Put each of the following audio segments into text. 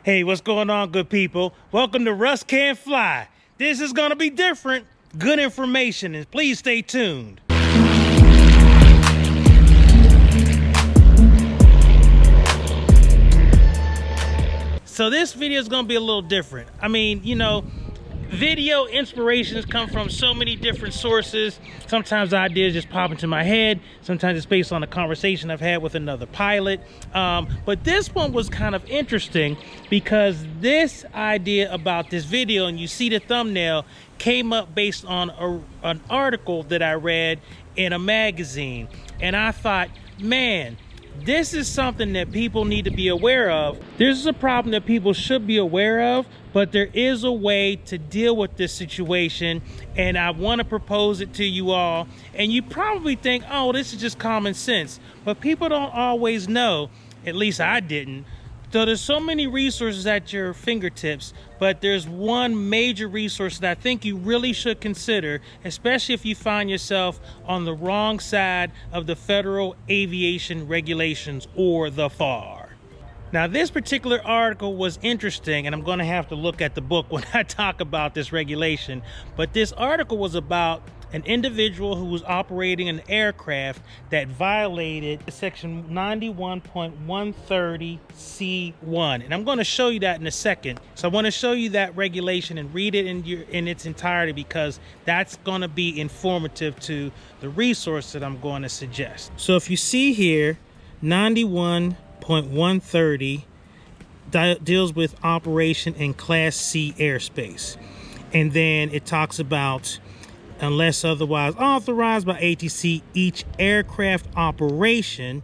Hey, what's going on, good people? Welcome to Russ Can't Fly. This is gonna be different. Good information, and please stay tuned. So this video is gonna be a little different. I mean, you know, video inspirations come from so many different sources. Sometimes ideas just pop into my head. Sometimes it's based on a conversation I've had with another pilot. But this one was kind of interesting because this idea about this video, and you see the thumbnail, came up based on an article that I read in a magazine. And I thought, man, this is something that people need to be aware of. This is a problem that people should be aware of, but there is a way to deal with this situation, and I want to propose it to you all. And you probably think, oh, this is just common sense, but people don't always know. At least I didn't. So there's so many resources at your fingertips, but there's one major resource that I think you really should consider, especially if you find yourself on the wrong side of the federal aviation regulations, or the FAR. Now, this particular article was interesting, and I'm going to have to look at the book when I talk about this regulation, but this article was about an individual who was operating an aircraft that violated section 91.130C1. And I'm going to show you that in a second. So I want to show you that regulation and read it in its entirety, because that's going to be informative to the resource that I'm going to suggest. So if you see here, 91.130 deals with operation in Class C airspace. And then it talks about, unless otherwise authorized by ATC, each aircraft operation,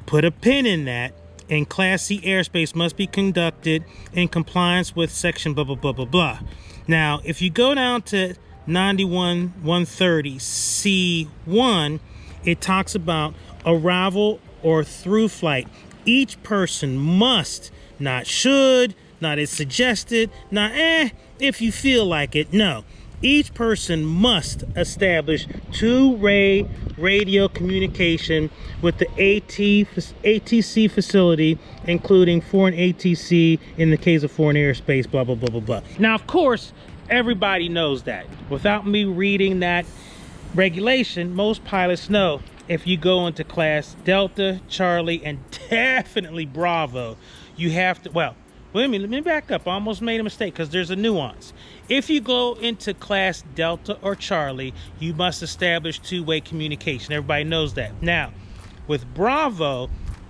put a pin in that, in Class C airspace must be conducted in compliance with section blah, blah, blah, blah, blah. Now, if you go down to 91.130C1, it talks about arrival or through flight. Each person must, not should, not is suggested, not if you feel like it, no. Each person must establish two-way radio communication with the ATC facility, including foreign ATC in the case of foreign airspace, blah, blah, blah, blah, blah. Now, of course, everybody knows that. Without me reading that regulation, most pilots know if you go into Class Delta, Charlie, and definitely Bravo, you have to, well, let me back up. I almost made a mistake because there's a nuance. If you go into Class Delta or Charlie, you must establish two-way communication. Everybody knows that. Now, with Bravo,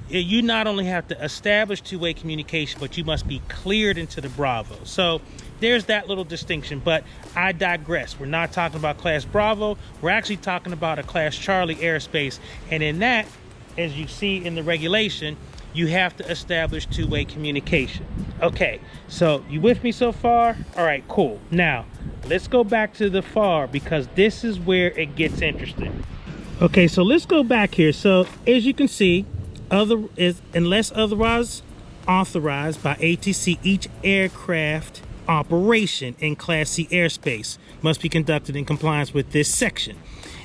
you not only have to establish two-way communication, but you must be cleared into the Bravo. So there's that little distinction, but I digress. We're not talking about Class Bravo. We're actually talking about a Class Charlie airspace. And in that, as you see in the regulation, you have to establish two-way communication. Okay, so you with me so far? All right, cool. Now, let's go back to the FAR, because this is where it gets interesting. Okay, so let's go back here. So as you can see, unless otherwise authorized by ATC, each aircraft operation in Class C airspace must be conducted in compliance with this section.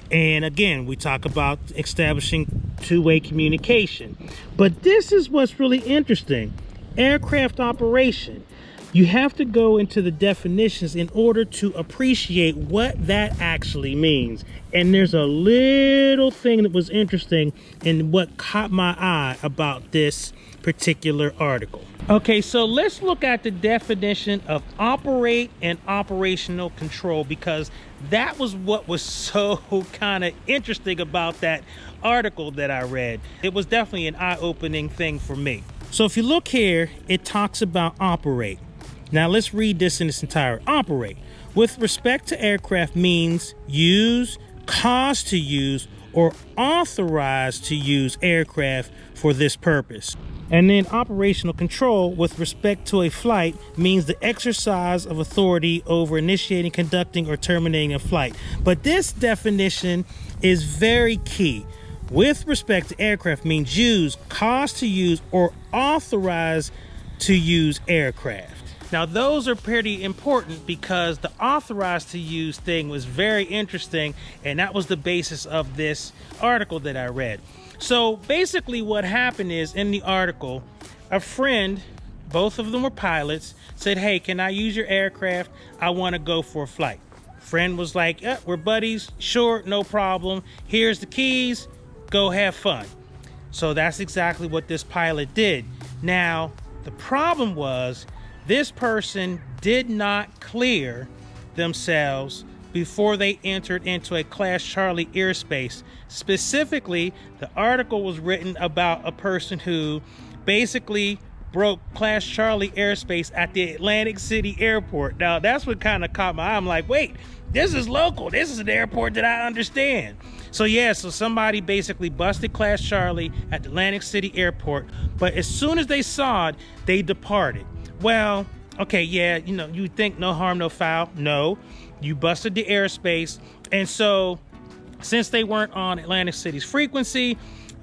And again, we talk about establishing two-way communication. But this is what's really interesting. Aircraft operation. You have to go into the definitions in order to appreciate what that actually means. And there's a little thing that was interesting and what caught my eye about this particular article. Okay, so let's look at the definition of operate and operational control, because that was what was so kind of interesting about that article that I read. It was definitely an eye-opening thing for me. So if you look here, it talks about operate. Now let's read this in its entirety. Operate, with respect to aircraft, means use, cause to use, or authorize to use aircraft for this purpose. And then operational control, with respect to a flight, means the exercise of authority over initiating, conducting, or terminating a flight. But this definition is very key. With respect to aircraft means use, cause to use, or authorize to use aircraft. Now, those are pretty important, because the authorized to use thing was very interesting, and that was the basis of this article that I read. So basically what happened is, in the article, a friend both of them were pilots, said, hey, can I use your aircraft? I want to go for a flight. Friend was like, yeah, we're buddies. Sure, no problem. Here's the keys. Go have fun. So that's exactly what this pilot did. Now, the problem was this person did not clear themselves before they entered into a Class Charlie airspace. Specifically, the article was written about a person who basically broke Class Charlie airspace at the Atlantic City airport. Now, that's what kind of caught my eye. I'm like, wait, this is local. This is an airport that I understand. So yeah, so somebody basically busted Class Charlie at the Atlantic City airport, but as soon as they saw it, they departed. Well, okay, yeah, you know, you think no harm, no foul. No, you busted the airspace. And so since they weren't on Atlantic City's frequency,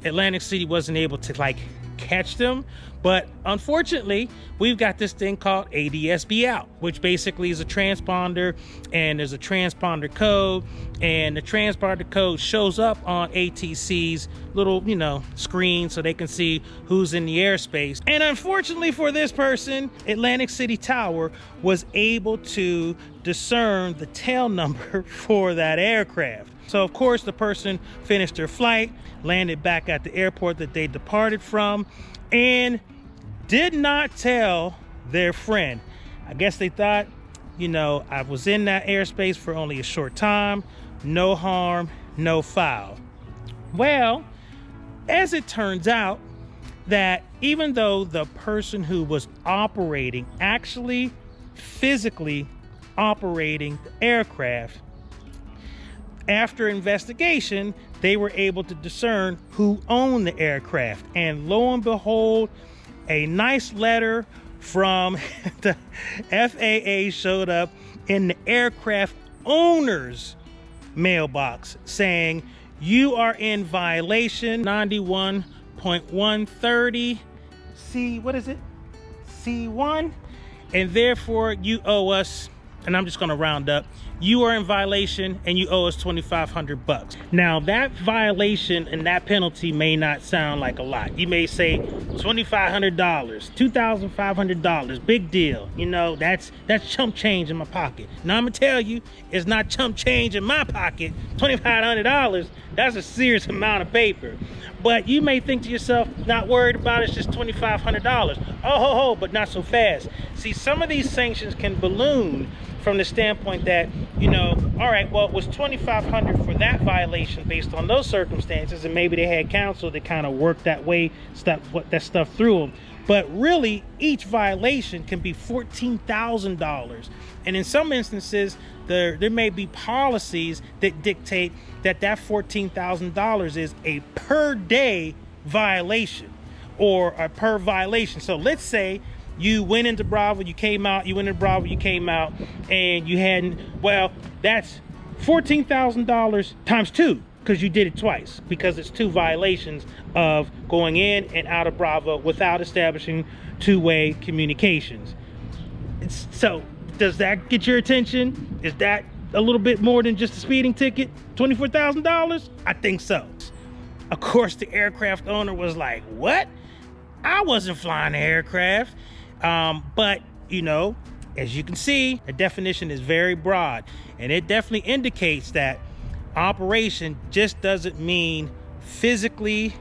Atlantic City wasn't able to like catch them. But unfortunately, we've got this thing called ADSB out, which basically is a transponder, and there's a transponder code, and the transponder code shows up on ATC's little, you know, screen so they can see who's in the airspace. And unfortunately for this person, Atlantic City Tower was able to discern the tail number for that aircraft. So of course the person finished their flight, landed back at the airport that they departed from, and did not tell their friend. I guess they thought, you know, I was in that airspace for only a short time, no harm, no foul. Well, as it turns out, that even though the person who was operating, actually physically operating the aircraft, after investigation, they were able to discern who owned the aircraft. And lo and behold, a nice letter from the FAA showed up in the aircraft owner's mailbox saying, you are in violation 91.130 C, what is it? C1, and therefore you owe us, and I'm just going to round up, you are in violation and you owe us $2,500. Now that violation and that penalty may not sound like a lot. You may say $2,500, $2,500, big deal. You know, that's chump change in my pocket. Now I'm gonna tell you, it's not chump change in my pocket. $2,500, that's a serious amount of paper. But you may think to yourself, not worried about it, it's just $2,500. Oh ho ho, but not so fast. See, some of these sanctions can balloon from the standpoint that, you know, all right, well, it was $2,500 for that violation based on those circumstances, and maybe they had counsel that kind of worked that way, that stuff through them. But really, each violation can be $14,000. And in some instances, there may be policies that dictate that $14,000 is a per day violation or a per violation. So let's say you went into Bravo, you came out, you went into Bravo, you came out, and you hadn't, well, that's $14,000 times 2, because you did it twice, because it's 2 violations of going in and out of Bravo without establishing two-way communications. So does that get your attention? Is that a little bit more than just a speeding ticket? $24,000? I think so. Of course, the aircraft owner was like, what? I wasn't flying the aircraft. But, you know, as you can see, the definition is very broad, and it definitely indicates that operation just doesn't mean physically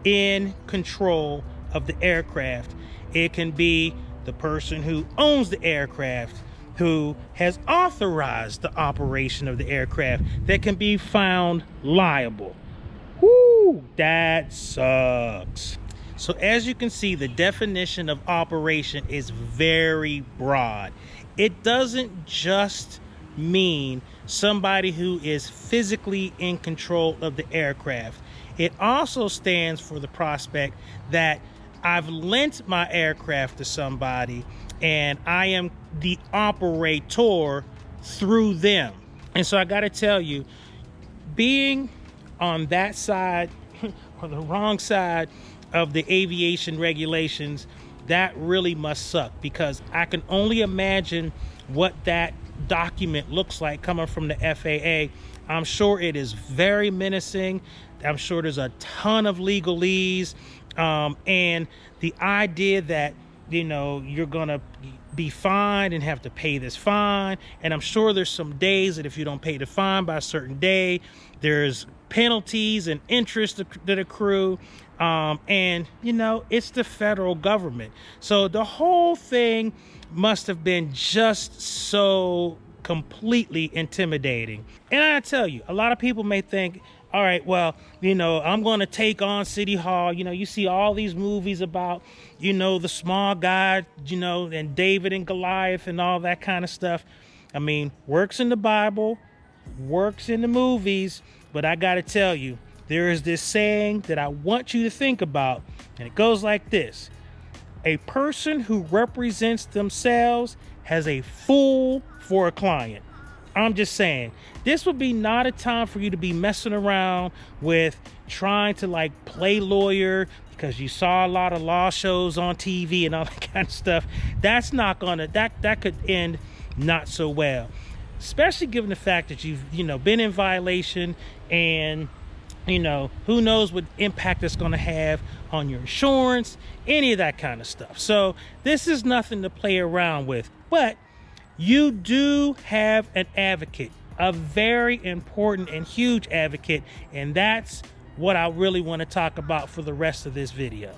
in control of the aircraft. It can be the person who owns the aircraft, who has authorized the operation of the aircraft, that can be found liable. Whoo, that sucks. So as you can see, the definition of operation is very broad. It doesn't just mean somebody who is physically in control of the aircraft. It also stands for the prospect that I've lent my aircraft to somebody and I am the operator through them. And so I gotta tell you, being on that side or the wrong side of the aviation regulations, that really must suck, because I can only imagine what that document looks like coming from the FAA. I'm sure it is very menacing. I'm sure there's a ton of legalese, and the idea that you know, you're gonna be fined and have to pay this fine. And I'm sure there's some days that if you don't pay the fine by a certain day, there's penalties and interest that accrue. And you know, it's the federal government. So the whole thing must have been just so completely intimidating. And I tell you, a lot of people may think, all right, well, you know, I'm going to take on City Hall. You know, you see all these movies about, you know, the small guy, you know, and David and Goliath and all that kind of stuff. I mean, works in the Bible, works in the movies, but I got to tell you, there is this saying that I want you to think about, and it goes like this. A person who represents themselves has a fool for a client. I'm just saying, this would be not a time for you to be messing around with trying to like play lawyer because you saw a lot of law shows on TV and all that kind of stuff. That's not gonna, that could end not so well, especially given the fact that you've, you know, been in violation, and you know, who knows what impact it's going to have on your insurance, any of that kind of stuff. So this is nothing to play around with, but you do have an advocate, a very important and huge advocate, and that's what I really want to talk about for the rest of this video.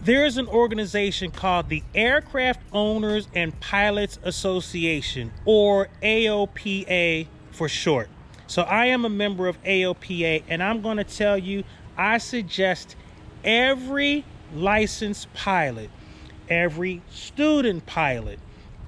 There is an organization called the Aircraft Owners and Pilots Association, or AOPA for short. So I am a member of AOPA, and I'm going to tell you, I suggest every licensed pilot, every student pilot,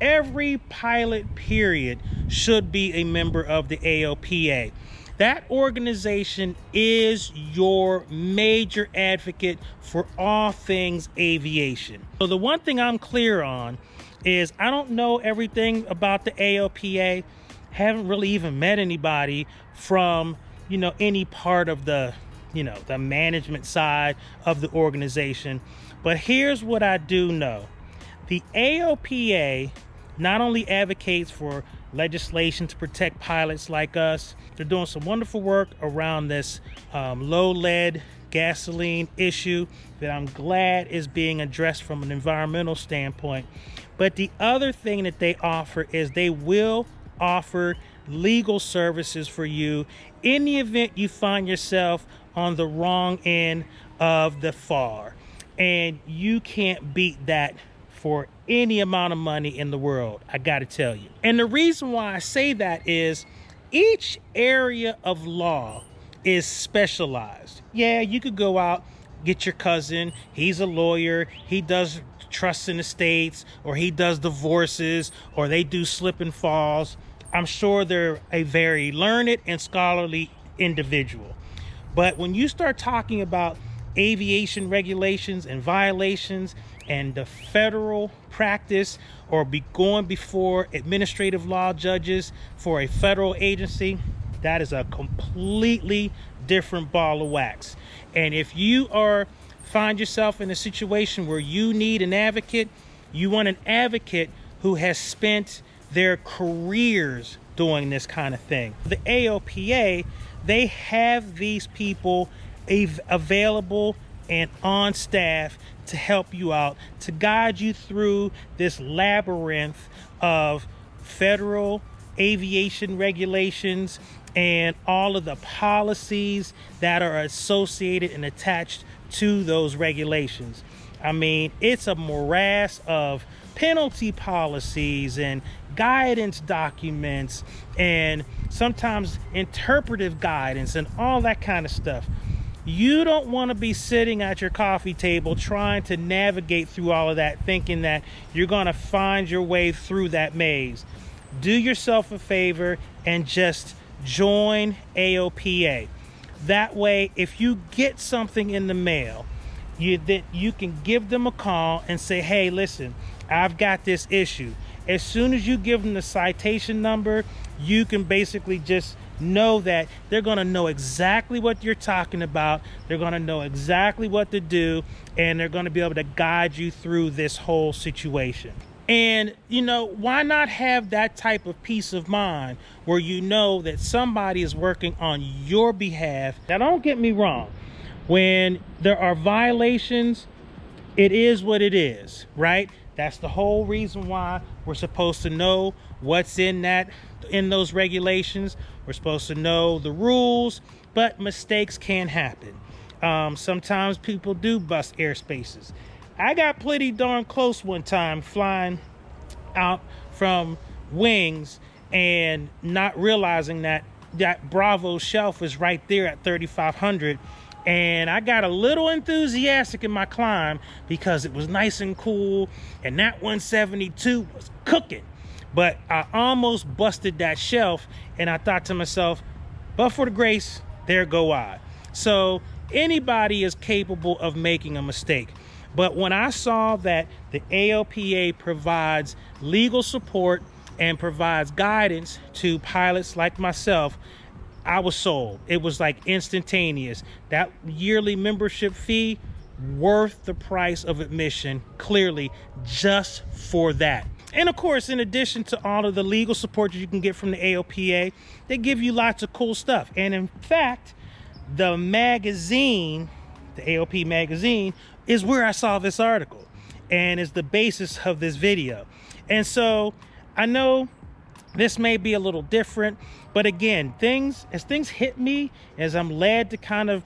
every pilot period should be a member of the AOPA. That organization is your major advocate for all things aviation. So the one thing I'm clear on is I don't know everything about the AOPA. Haven't really even met anybody from, you know, any part of the, you know, the management side of the organization. But here's what I do know. The AOPA not only advocates for legislation to protect pilots like us, they're doing some wonderful work around this low lead gasoline issue that I'm glad is being addressed from an environmental standpoint. But the other thing that they offer is they will offer legal services for you in the event you find yourself on the wrong end of the FAR, and you can't beat that for any amount of money in the world, I gotta tell you. And the reason why I say that is each area of law is specialized. Yeah, you could go out, get your cousin, he's a lawyer, he does trusts and estates, or he does divorces, or they do slip and falls. I'm sure they're a very learned and scholarly individual. But when you start talking about aviation regulations and violations and the federal practice, or going before administrative law judges for a federal agency, that is a completely different ball of wax. And if you find yourself in a situation where you need an advocate, you want an advocate who has spent their careers doing this kind of thing. The AOPA, they have these people available and on staff to help you out, to guide you through this labyrinth of federal aviation regulations and all of the policies that are associated and attached to those regulations. I mean, it's a morass of penalty policies and guidance documents and sometimes interpretive guidance and all that kind of stuff. You don't want to be sitting at your coffee table trying to navigate through all of that, thinking that you're going to find your way through that maze. Do yourself a favor and just join AOPA. That way, if you get something in the mail, you can give them a call and say, hey, listen, I've got this issue. As soon as you give them the citation number, you can basically just know that they're going to know exactly what you're talking about. They're going to know exactly what to do, and they're going to be able to guide you through this whole situation. And, you know, why not have that type of peace of mind where you know that somebody is working on your behalf? Now, don't get me wrong. When there are violations, it is what it is, right? That's the whole reason why we're supposed to know what's in those regulations. We're supposed to know the rules, but mistakes can happen. Sometimes people do bust airspaces. I got pretty darn close one time flying out from wings and not realizing that Bravo shelf is right there at 3,500. And I got a little enthusiastic in my climb because it was nice and cool, and that 172 was cooking. But I almost busted that shelf, and I thought to myself, but for the grace, there go I. So anybody is capable of making a mistake. But when I saw that the AOPA provides legal support and provides guidance to pilots like myself, I was sold. It was like instantaneous. That yearly membership fee, worth the price of admission, clearly, just for that. And of course, in addition to all of the legal support that you can get from the AOPA, they give you lots of cool stuff. And in fact, the magazine, the AOP magazine, is where I saw this article and is the basis of this video. And so I know this may be a little different, but again, as things hit me, as I'm led to kind of,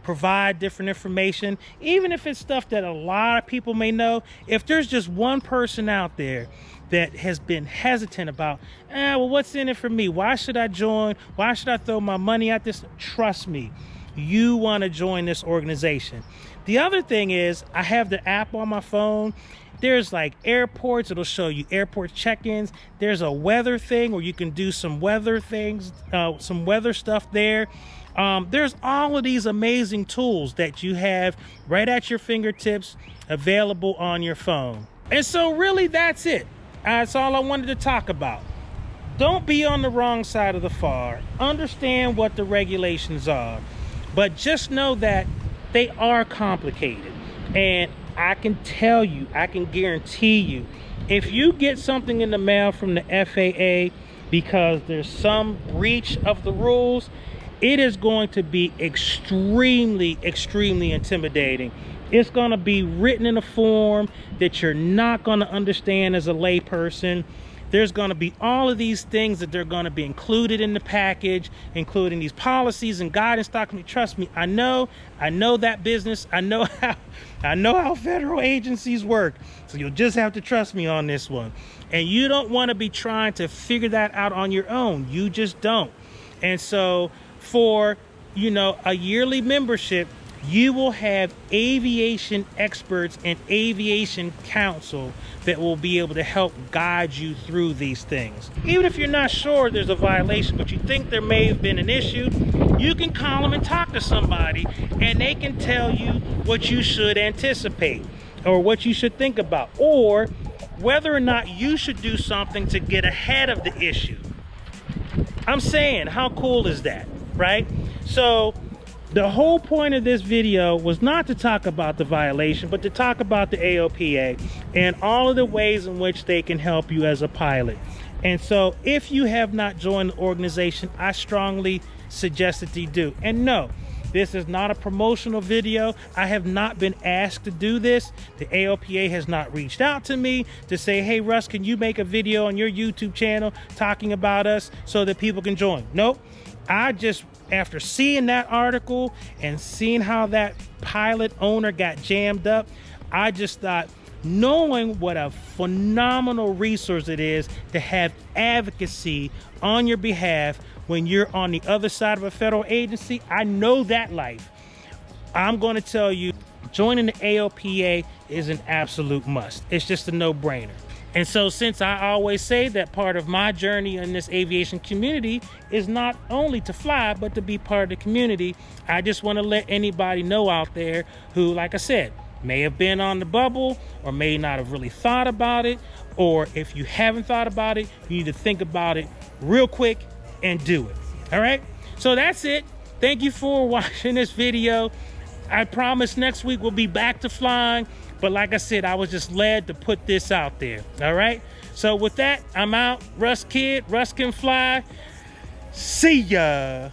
provide different information, even if it's stuff that a lot of people may know, if there's just one person out there that has been hesitant about, well, what's in it for me? Why should I join? Why should I throw my money at this? Trust me, you want to join this organization. The other thing is, I have the app on my phone. There's like airports, it'll show you airport check-ins. There's a weather thing where you can do some weather things, some weather stuff there. There's all of these amazing tools that you have right at your fingertips, available on your phone. And so really that's it. That's all I wanted to talk about. Don't be on the wrong side of the FAR. Understand what the regulations are, but just know that they are complicated. And I can tell you, I can guarantee you, if you get something in the mail from the FAA because there's some breach of the rules, it is going to be extremely, extremely intimidating. It's going to be written in a form that you're not going to understand as a layperson. There's going to be all of these things that they're going to be included in the package, including these policies and guidance documents. Trust me, I know that business. I know how federal agencies work. So you'll just have to trust me on this one. And you don't want to be trying to figure that out on your own. You just don't. And so for, a yearly membership, you will have aviation experts and aviation counsel that will be able to help guide you through these things. Even if you're not sure there's a violation, but you think there may have been an issue, you can call them and talk to somebody, and they can tell you what you should anticipate or what you should think about, or whether or not you should do something to get ahead of the issue. I'm saying, how cool is that, right? So the whole point of this video was not to talk about the violation, but to talk about the AOPA and all of the ways in which they can help you as a pilot. And so if you have not joined the organization, I strongly suggest that you do. And no, this is not a promotional video. I have not been asked to do this. The AOPA has not reached out to me to say, hey, Russ, can you make a video on your YouTube channel talking about us so that people can join? Nope. I just, after seeing that article and seeing how that pilot owner got jammed up, I just thought, knowing what a phenomenal resource it is to have advocacy on your behalf when you're on the other side of a federal agency, I know that life. I'm going to tell you, joining the AOPA is an absolute must. It's just a no-brainer. And so since I always say that part of my journey in this aviation community is not only to fly, but to be part of the community, I just want to let anybody know out there who, like I said, may have been on the bubble or may not have really thought about it, or if you haven't thought about it, you need to think about it real quick and do it. All right? So that's it. Thank you for watching this video. I promise next week we'll be back to flying. But like I said, I was just led to put this out there. All right? So with that, I'm out. Russ Kid, Russ Can Fly. See ya.